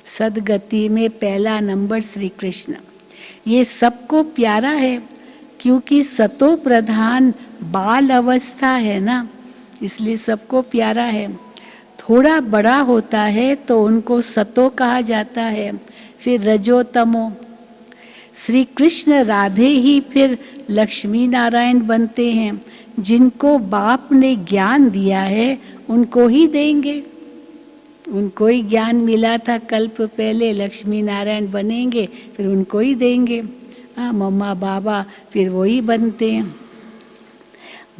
सदगति में पहला नंबर श्री कृष्ण। ये सबको प्यारा है, क्योंकि सतो प्रधान बाल अवस्था है ना, इसलिए सबको प्यारा है। थोड़ा बड़ा होता है तो उनको सतो कहा जाता है, फिर रजो तमो। श्री कृष्ण राधे ही फिर लक्ष्मी नारायण बनते हैं, जिनको बाप ने ज्ञान दिया है उनको ही देंगे, उनको ही ज्ञान मिला था कल्प पहले, लक्ष्मी नारायण बनेंगे फिर उनको ही देंगे। हाँ, मम्मा बाबा फिर वही बनते हैं।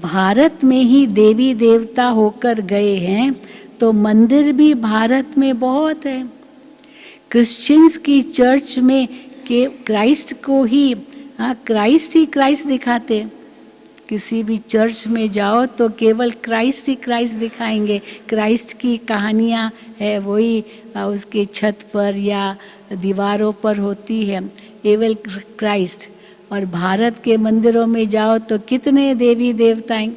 भारत में ही देवी देवता होकर गए हैं, तो मंदिर भी भारत में बहुत है। क्रिश्चियंस की चर्च में के क्राइस्ट को ही, हाँ, क्राइस्ट ही क्राइस्ट दिखाते। किसी भी चर्च में जाओ तो केवल क्राइस्ट ही क्राइस्ट दिखाएंगे, क्राइस्ट की कहानियाँ है वही उसके छत पर या दीवारों पर होती है, केवल क्राइस्ट। और भारत के मंदिरों में जाओ तो कितने देवी देवताएं,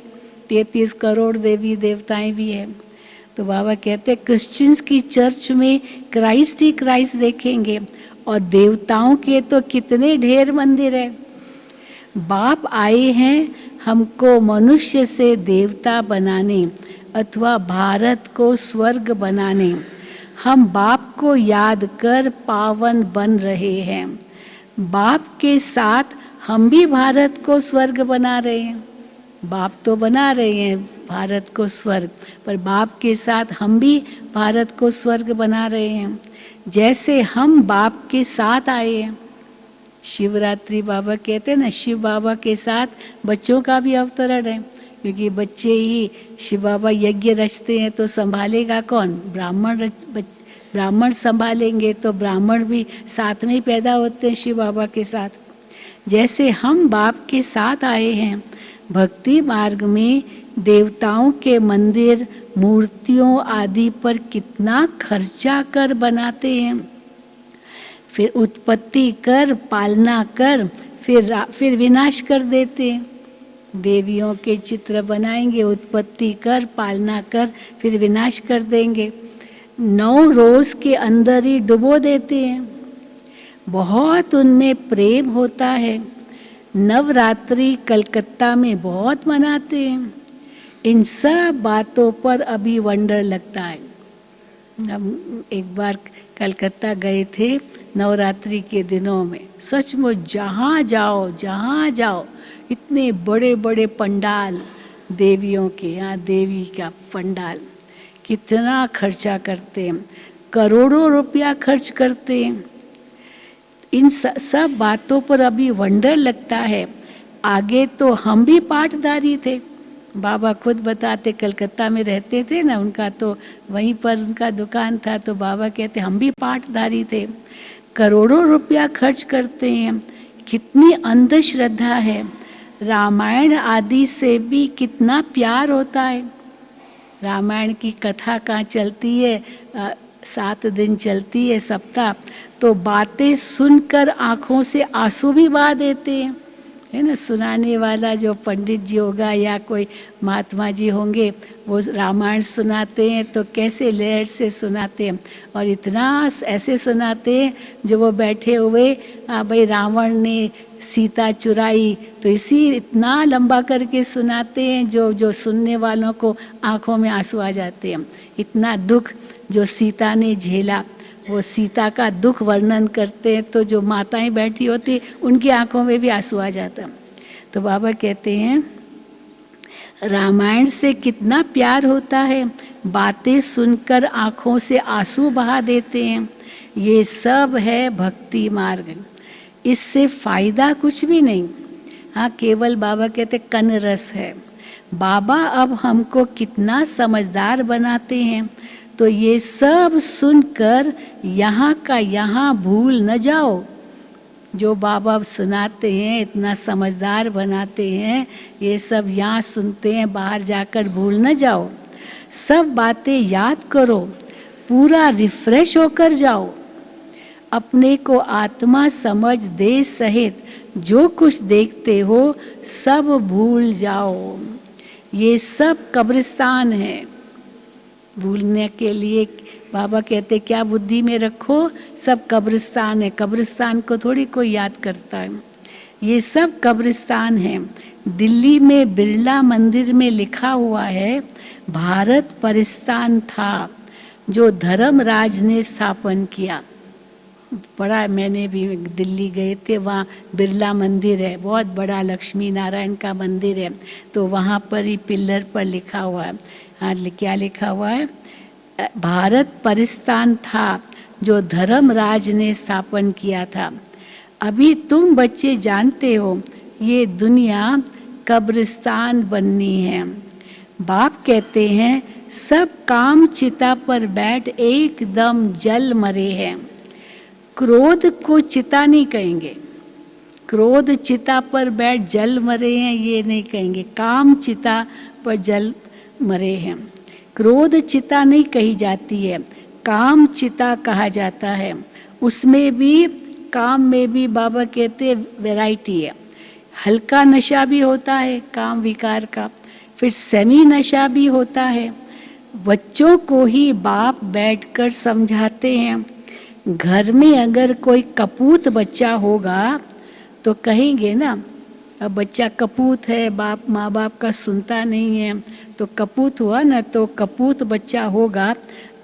33 करोड़ देवी देवताएं भी हैं। तो बाबा कहते हैं क्रिश्चियंस की चर्च में क्राइस्ट ही क्राइस्ट देखेंगे, और देवताओं के तो कितने ढेर मंदिर है। बाप आए हैं हमको मनुष्य से देवता बनाने अथवा भारत को स्वर्ग बनाने। हम बाप को याद कर पावन बन रहे हैं। बाप के साथ हम भी भारत को स्वर्ग बना रहे हैं। बाप तो बना रहे हैं भारत को स्वर्ग, पर बाप के साथ हम भी भारत को स्वर्ग बना रहे हैं। जैसे हम बाप के साथ आए हैं। शिवरात्रि बाबा कहते हैं ना, शिव बाबा के साथ बच्चों का भी अवतरण है, क्योंकि बच्चे ही शिव बाबा यज्ञ रचते हैं तो संभालेगा कौन? ब्राह्मण संभालेंगे, तो ब्राह्मण भी साथ में ही पैदा होते हैं शिव बाबा के साथ। जैसे हम बाप के साथ आए हैं, भक्ति मार्ग में देवताओं के मंदिर मूर्तियों आदि पर कितना खर्चा कर बनाते हैं, फिर उत्पत्ति कर पालना कर फिर विनाश कर देते हैं। देवियों के चित्र बनाएंगे, उत्पत्ति कर पालना कर फिर विनाश कर देंगे। 9 रोज के अंदर ही डुबो देते हैं। बहुत उनमें प्रेम होता है। नवरात्रि कलकत्ता में बहुत मनाते हैं। इन सब बातों पर अभी वंडर लगता है। हम एक बार कलकत्ता गए थे नवरात्रि के दिनों में। सचमुच जहाँ जाओ इतने बड़े बड़े पंडाल देवियों के, यहाँ देवी का पंडाल, कितना खर्चा करते हैं, करोड़ों रुपया खर्च करते हैं। इन सब बातों पर अभी वंडर लगता है। आगे तो हम भी पाठधारी थे। बाबा खुद बताते, कलकत्ता में रहते थे ना, उनका तो वहीं पर उनका दुकान था, तो बाबा कहते हम भी पाठधारी थे। करोड़ों रुपया खर्च करते हैं। कितनी अंधश्रद्धा है। रामायण आदि से भी कितना प्यार होता है। रामायण की कथा कहाँ चलती है, 7 दिन चलती है सप्ताह, तो बातें सुनकर आँखों से आंसू भी बहा देते हैं, है ना। सुनाने वाला जो पंडित जी होगा या कोई महात्मा जी होंगे, वो रामायण सुनाते हैं तो कैसे लहर से सुनाते हैं, और इतना ऐसे सुनाते हैं जो वो बैठे हुए, भाई रावण ने सीता चुराई, तो इसी इतना लंबा करके सुनाते हैं जो सुनने वालों को आंखों में आंसू आ जाते हैं। इतना दुख जो सीता ने झेला, वो सीता का दुख वर्णन करते हैं, तो जो माताएं बैठी होती उनकी आंखों में भी आंसू आ जाता। तो बाबा कहते हैं रामायण से कितना प्यार होता है, बातें सुनकर आंखों से आंसू बहा देते हैं। ये सब है भक्ति मार्ग। इससे फायदा कुछ भी नहीं। हाँ, केवल बाबा कहते कन रस है। बाबा अब हमको कितना समझदार बनाते हैं, तो ये सब सुनकर यहाँ का यहाँ भूल न जाओ। जो बाबा सुनाते हैं इतना समझदार बनाते हैं, ये सब यहाँ सुनते हैं, बाहर जाकर भूल न जाओ। सब बातें याद करो, पूरा रिफ्रेश होकर जाओ। अपने को आत्मा समझ दे सहित जो कुछ देखते हो सब भूल जाओ। ये सब कब्रिस्तान है। भूलने के लिए बाबा कहते क्या बुद्धि में रखो, सब कब्रिस्तान है। कब्रिस्तान को थोड़ी कोई याद करता है। ये सब कब्रिस्तान है। दिल्ली में बिरला मंदिर में लिखा हुआ है, भारत परिस्तान था जो धर्मराज ने स्थापन किया। बड़ा, मैंने भी दिल्ली गए थे, वहाँ बिरला मंदिर है, बहुत बड़ा लक्ष्मी नारायण का मंदिर है। तो वहाँ पर ही पिलर पर लिखा हुआ है, हाँ क्या लिखा हुआ है, भारत परिस्तान था जो धर्मराज ने स्थापन किया था। अभी तुम बच्चे जानते हो ये दुनिया कब्रिस्तान बननी है। बाप कहते हैं सब काम चिता पर बैठ एकदम जल मरे हैं। क्रोध को चिता नहीं कहेंगे, क्रोध चिता पर बैठ जल मरे हैं ये नहीं कहेंगे, काम चिता पर जल मरे हैं। क्रोध चिता नहीं कही जाती है, काम चिता कहा जाता है। उसमें भी, काम में भी बाबा कहते वैरायटी है। हल्का नशा भी होता है काम विकार का, फिर सेमी नशा भी होता है। बच्चों को ही बाप बैठकर समझाते हैं। घर में अगर कोई कपूत बच्चा होगा तो कहेंगे ना, अब बच्चा कपूत है, बाप माँ बाप का सुनता नहीं है, तो कपूत हुआ ना। तो कपूत बच्चा होगा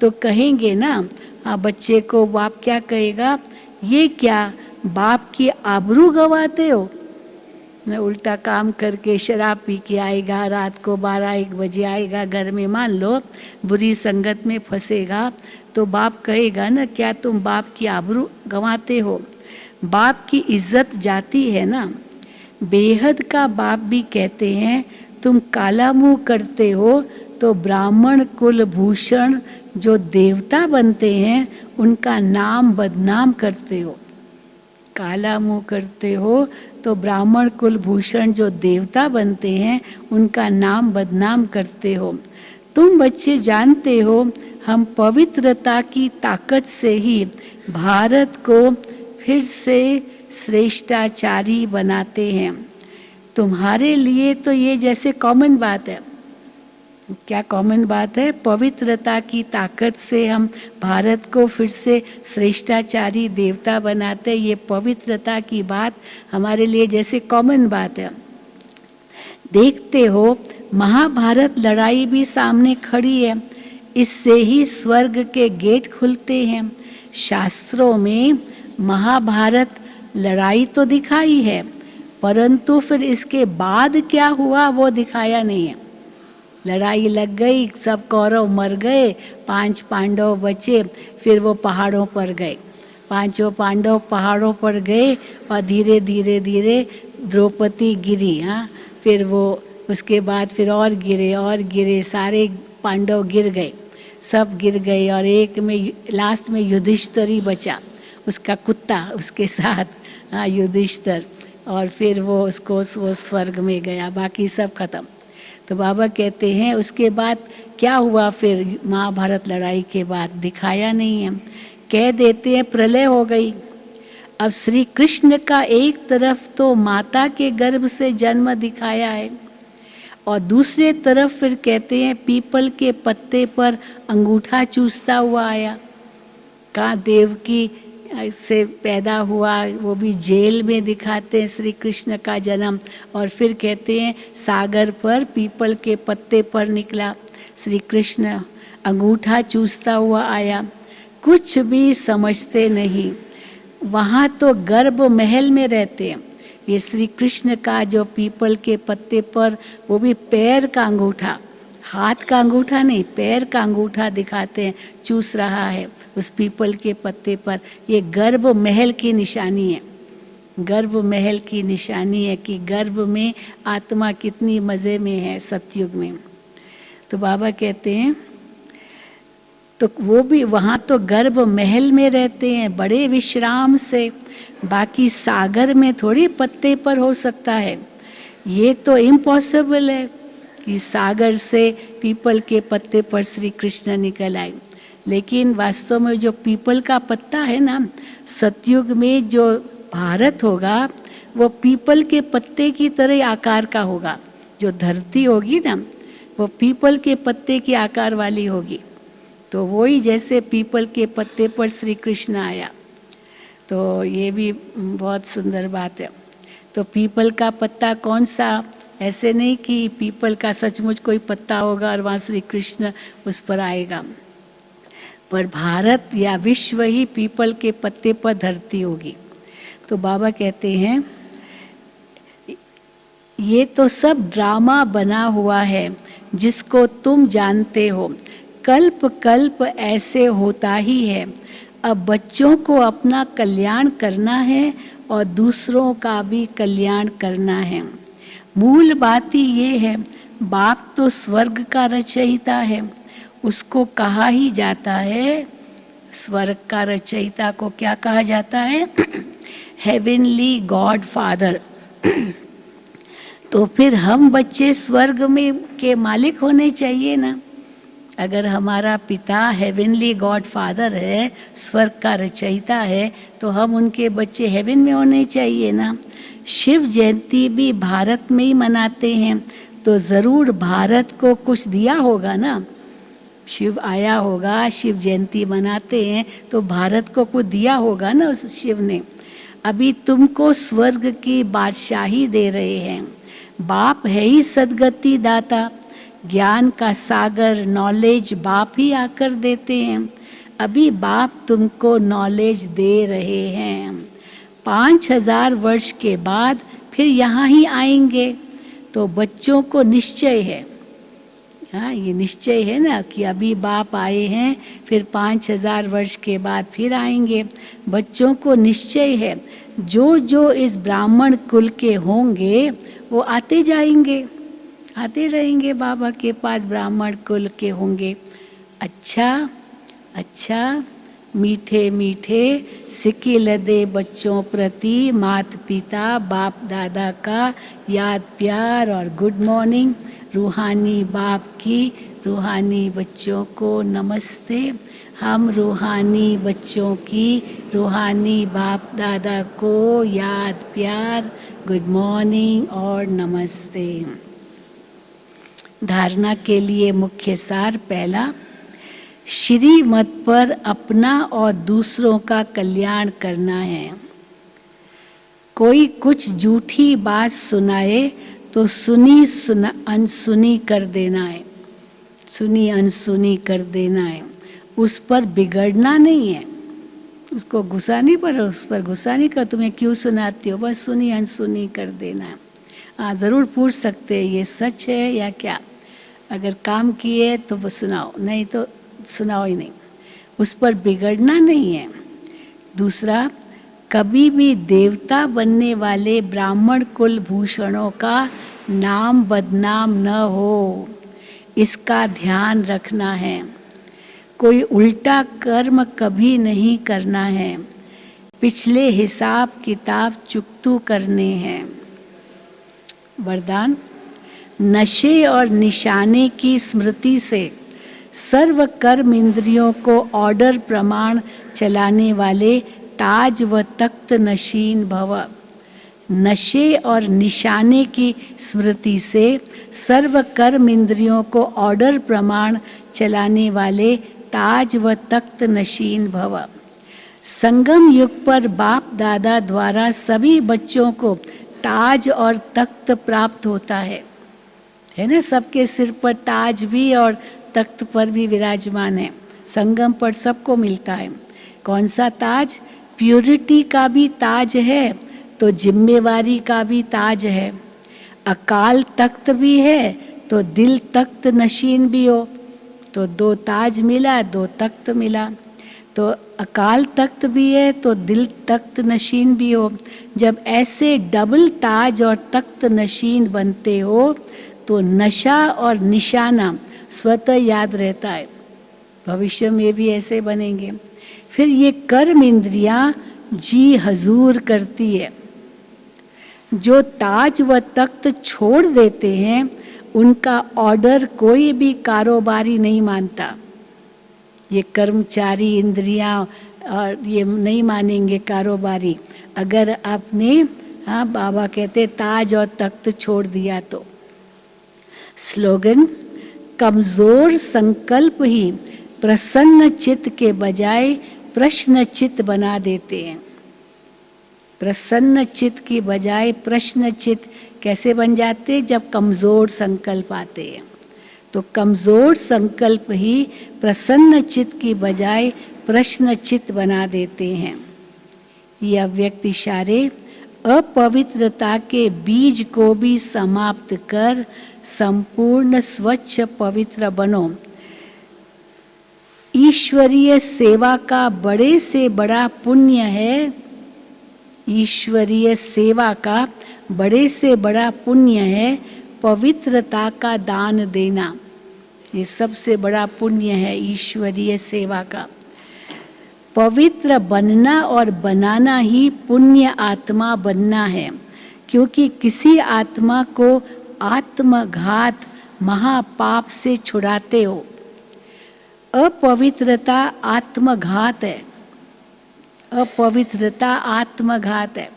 तो कहेंगे ना, हाँ बच्चे को बाप क्या कहेगा, ये क्या बाप की आबरू गवाते हो। मैं उल्टा काम करके शराब पी के आएगा, रात को 12-1 बजे आएगा घर में, मान लो बुरी संगत में फंसेगा, तो बाप कहेगा ना, क्या तुम बाप की आबरू गंवाते हो। बाप की इज्जत जाती है ना। बेहद का बाप भी कहते हैं, तुम काला मुंह करते हो तो ब्राह्मण कुल भूषण जो देवता बनते हैं उनका नाम बदनाम करते हो। काला मुंह करते हो तो ब्राह्मण कुल भूषण जो देवता बनते हैं उनका नाम बदनाम करते हो। तुम बच्चे जानते हो, हम पवित्रता की ताकत से ही भारत को फिर से श्रेष्ठाचारी बनाते हैं। तुम्हारे लिए तो ये जैसे कॉमन बात है। क्या कॉमन बात है? पवित्रता की ताकत से हम भारत को फिर से श्रेष्ठाचारी देवता बनाते। ये पवित्रता की बात हमारे लिए जैसे कॉमन बात है। देखते हो महाभारत लड़ाई भी सामने खड़ी है, इससे ही स्वर्ग के गेट खुलते हैं। शास्त्रों में महाभारत लड़ाई तो दिखाई है, परंतु फिर इसके बाद क्या हुआ वो दिखाया नहीं है। लड़ाई लग गई, सब कौरव मर गए, 5 पांडव बचे, फिर वो पहाड़ों पर गए। 5 पांडव पहाड़ों पर गए और धीरे धीरे धीरे द्रौपदी गिरी। हाँ, फिर वो उसके बाद फिर और गिरे, सारे पांडव गिर गए, सब गिर गए और एक में लास्ट में युधिष्ठिर ही बचा, उसका कुत्ता उसके साथ। हाँ, युधिष्ठिर, और फिर वो स्वर्ग में गया, बाकी सब खत्म। तो बाबा कहते हैं उसके बाद क्या हुआ, फिर महाभारत लड़ाई के बाद दिखाया नहीं है। कह देते हैं प्रलय हो गई। अब श्री कृष्ण का एक तरफ तो माता के गर्भ से जन्म दिखाया है और दूसरे तरफ फिर कहते हैं पीपल के पत्ते पर अंगूठा चूसता हुआ आया। कहाँ देवकी से पैदा हुआ, वो भी जेल में दिखाते हैं श्री कृष्ण का जन्म। और फिर कहते हैं सागर पर पीपल के पत्ते पर निकला श्री कृष्ण, अंगूठा चूसता हुआ आया। कुछ भी समझते नहीं। वहाँ तो गर्भ महल में रहते हैं। ये श्री कृष्ण का जो पीपल के पत्ते पर, वो भी पैर का अंगूठा, हाथ का अंगूठा नहीं, पैर का अंगूठा दिखाते हैं, चूस रहा है उस पीपल के पत्ते पर। ये गर्भ महल की निशानी है। गर्भ महल की निशानी है कि गर्भ में आत्मा कितनी मज़े में है सतयुग में। तो बाबा कहते हैं तो वो भी वहाँ तो गर्भ महल में रहते हैं बड़े विश्राम से, बाकी सागर में थोड़ी पत्ते पर हो सकता है। ये तो इम्पॉसिबल है कि सागर से पीपल के पत्ते पर श्री कृष्ण निकल आए। लेकिन वास्तव में जो पीपल का पत्ता है ना, सतयुग में जो भारत होगा वो पीपल के पत्ते की तरह आकार का होगा। जो धरती होगी ना वो पीपल के पत्ते के आकार वाली होगी। तो वही जैसे पीपल के पत्ते पर श्री कृष्ण आया, तो ये भी बहुत सुंदर बात है। तो पीपल का पत्ता कौन सा, ऐसे नहीं कि पीपल का सचमुच कोई पत्ता होगा और वहाँ श्री कृष्ण उस पर आएगा, पर भारत या विश्व ही पीपल के पत्ते पर धरती होगी। तो बाबा कहते हैं ये तो सब ड्रामा बना हुआ है जिसको तुम जानते हो। कल्प कल्प ऐसे होता ही है। अब बच्चों को अपना कल्याण करना है और दूसरों का भी कल्याण करना है। मूल बात ही ये है, बाप तो स्वर्ग का रचयिता है, उसको कहा ही जाता है, स्वर्ग का रचयिता को क्या कहा जाता है? Heavenly God father. तो फिर हम बच्चे स्वर्ग में के मालिक होने चाहिए ना। अगर हमारा पिता हेवनली गॉड फादर है, स्वर्ग का रचयिता है, तो हम उनके बच्चे हेवन में होने चाहिए ना। शिव जयंती भी भारत में ही मनाते हैं, तो ज़रूर भारत को कुछ दिया होगा ना। शिव आया होगा, शिव जयंती मनाते हैं तो भारत को कुछ दिया होगा ना उस शिव ने। अभी तुमको स्वर्ग की बादशाही दे रहे हैं। बाप है ही सद्गति दाता, ज्ञान का सागर नॉलेज बाप ही आकर देते हैं। अभी बाप तुमको नॉलेज दे रहे हैं। 5000 वर्ष के बाद फिर यहाँ ही आएंगे। तो बच्चों को निश्चय है, हाँ ये निश्चय है ना कि अभी बाप आए हैं, फिर 5000 वर्ष के बाद फिर आएंगे। बच्चों को निश्चय है, जो जो इस ब्राह्मण कुल के होंगे वो आते जाएंगे, आते रहेंगे बाबा के पास, ब्राह्मण कुल के होंगे। अच्छा अच्छा, मीठे मीठे सिक्के दे बच्चों प्रति माता पिता बाप दादा का याद प्यार और गुड मॉर्निंग। रूहानी बाप की रूहानी बच्चों को नमस्ते। हम रूहानी बच्चों की रूहानी बाप दादा को याद प्यार गुड मॉर्निंग और नमस्ते। धारणा के लिए मुख्य सार पहला, श्री मत पर अपना और दूसरों का कल्याण करना है। कोई कुछ झूठी बात सुनाए तो सुनी अनसुनी कर देना है, सुनी अनसुनी कर देना है। उस पर बिगड़ना नहीं है, उसको गुस्सा नहीं, पर उस पर गुस्सा नहीं कर, तुम्हें क्यों सुनाती हो, बस सुनी अनसुनी कर देना है। हाँ ज़रूर पूछ सकते हैं ये सच है या क्या, अगर काम किए तो बस सुनाओ, नहीं तो सुनाओ ही नहीं, उस पर बिगड़ना नहीं है। दूसरा, कभी भी देवता बनने वाले ब्राह्मण कुल भूषणों का नाम बदनाम न हो, इसका ध्यान रखना है। कोई उल्टा कर्म कभी नहीं करना है, पिछले हिसाब किताब चुकतू करने हैं। वरदान, नशे और निशाने की स्मृति से सर्व कर्म इंद्रियों को ऑर्डर प्रमाण चलाने वाले ताज व तख्त नशीन भव। नशे और निशाने की स्मृति से सर्व कर्म इंद्रियों को ऑर्डर प्रमाण चलाने वाले ताज व तख्त नशीन भव। संगम युग पर बाप दादा द्वारा सभी बच्चों को ताज और तख्त प्राप्त होता है ना, सबके सिर पर ताज भी और तख्त पर भी विराजमान है। संगम पर सबको मिलता है। कौन सा ताज? प्यूरिटी का भी ताज है तो जिम्मेवारी का भी ताज है। अकाल तख्त भी है तो दिल तख्त नशीन भी हो, तो 2 ताज मिला, 2 तख्त मिला। तो अकाल तख्त भी है तो दिल तख्त नशीन भी हो। जब ऐसे डबल ताज और तख्त नशीन बनते हो तो नशा और निशाना स्वतः याद रहता है, भविष्य में भी ऐसे बनेंगे। फिर ये कर्म इंद्रियां जी हजूर करती है। जो ताज व तख्त छोड़ देते हैं उनका ऑर्डर कोई भी कारोबारी नहीं मानता। ये कर्मचारी इंद्रियां और ये नहीं मानेंगे कारोबारी, अगर आपने हाँ बाबा कहते ताज और तख्त छोड़ दिया तो। स्लोगन, कमजोर संकल्प ही प्रसन्न चित्त के बजाय प्रश्न चित्त बना देते हैं। प्रसन्न चित्त की बजाय प्रश्न चित्त कैसे बन जाते हैं? जब कमजोर संकल्प आते हैं। तो कमजोर संकल्प ही प्रसन्न चित्त की बजाय प्रश्न चित्त बना देते हैं। ये अव्यक्त इशारे अपवित्रता के बीज को भी समाप्त कर संपूर्ण स्वच्छ पवित्र बनो। ईश्वरीय सेवा का बड़े से बड़ा पुण्य है। ईश्वरीय सेवा का बड़े से बड़ा पुण्य है पवित्रता का दान देना। ये सबसे बड़ा पुण्य है ईश्वरीय सेवा का। पवित्र बनना और बनाना ही पुण्य आत्मा बनना है, क्योंकि किसी आत्मा को आत्मघात महापाप से छुड़ाते हो। अपवित्रता आत्मघात है, अपवित्रता आत्मघात है।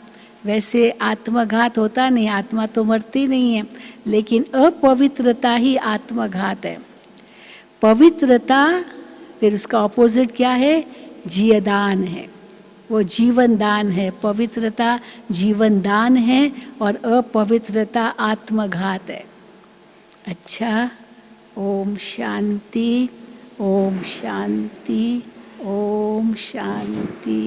वैसे आत्मघात होता नहीं, आत्मा तो मरती नहीं है, लेकिन अपवित्रता ही आत्मघात है। पवित्रता फिर उसका ऑपोजिट क्या है? जीवदान है, वो जीवन दान है। पवित्रता जीवन दान है और अपवित्रता आत्मघात है। अच्छा, ओम शांति, ओम शांति, ओम शांति।